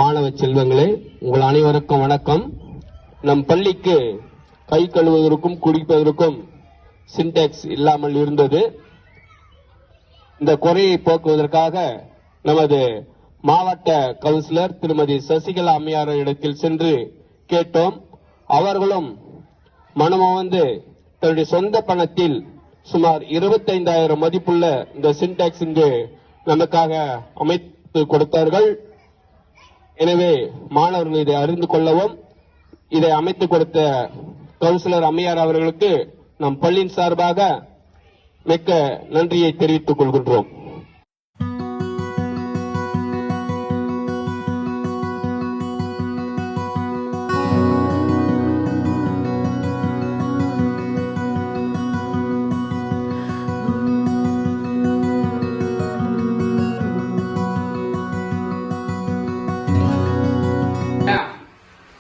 மாணவ செல்வங்களே, உங்கள் அனைவருக்கும் வணக்கம். நம் பள்ளிக்கு கை கழுவுவதற்கும் குடிப்பதற்கும் சின்டாக்ஸ் இல்லாமல் இருந்தது. இந்த குறையை போக்குவதற்காக நமது மாவட்ட கவுன்சிலர் திருமதி சசிகலா அம்மையார் இடத்தில் சென்று கேட்டோம். அவர்களும் மனமுவந்து தன்னுடைய சொந்த பணத்தில் சுமார் 25,000 மதிப்புள்ள இந்த சின்டாக்ஸ் இங்கு நமக்காக அமைத்து கொடுத்தார்கள். எனவே மாணவர்கள் இதை அறிந்து கொள்ளவும், இதை அமைத்து கொடுத்த கவுன்சிலர் அம்மையார் அவர்களுக்கு நம் பள்ளியின் சார்பாக மிக்க நன்றியை தெரிவித்துக் கொள்கின்றோம்.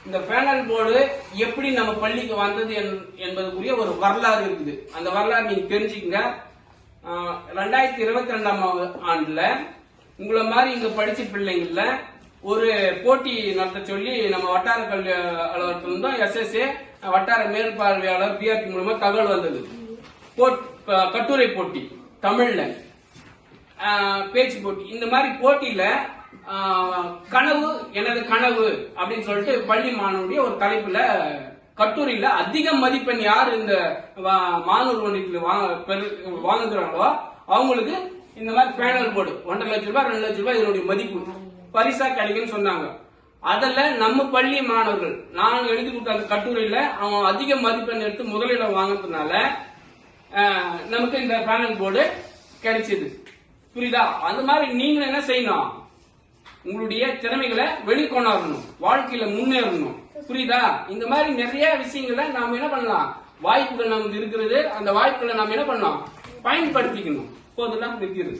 இந்த பேனல் போர்டு எப்படி நம்ம பள்ளிக்கு வந்தது என்பதுக்குரிய ஒரு வரலாறு இருக்குது. அந்த வரலாறு நீங்க தெரிஞ்சுக்கங்க. 2022ஆம் ஆண்டுல உங்களை மாதிரி இங்க படிச்ச பிள்ளைங்கள்ல ஒரு போட்டி நடத்த சொல்லி நம்ம வட்டார கல்வி அலுவலகத்திலிருந்தும் SSA வட்டார மேற்பார்வையாளர் பிஆர்டி மூலமா தகவல் வந்தது. கட்டுரை போட்டி, தமிழ்ல பேச்சு போட்டி. இந்த மாதிரி போட்டியில கனவு எனது கனவு அப்படின்னு சொல்லிட்டு பள்ளி மாணவனுடைய ஒரு தலைப்புல கட்டுரையில அதிக மதிப்பெண் யார் இந்த மாணவர் ஒன்றியத்தில் வாங்குறாங்களோ அவங்களுக்கு இந்த மாதிரி பேனல் போர்டு 1.5 லட்சம் ரூபாய் 2 லட்சம் ரூபாய் இதனுடைய மதிப்பு பரிசா கிடைக்குன்னு சொன்னாங்க. அதுல நம்ம பள்ளி மாணவர்கள் நான் எழுதி கொடுத்த அந்த கட்டுரையில அவன் அதிக மதிப்பெண் எடுத்து முதலிடம் வாங்கினதுனால நமக்கு இந்த பேனல் போர்டு கிடைச்சது. புரியுதா? அந்த மாதிரி நீங்க என்ன செய்யணும், உங்களுடைய திறமைகளை வெளிக்கொணரணும், வாழ்க்கையில முன்னேறணும். புரியுதா? இந்த மாதிரி நிறைய விஷயங்களை நாம என்ன பண்ணலாம், வாய்ப்புகள் நமக்கு இருக்கிறது, அந்த வாய்ப்புகளை நாம என்ன பண்ணலாம், பயன்படுத்திக்கணும். போதெல்லாம் நிற்கிறது.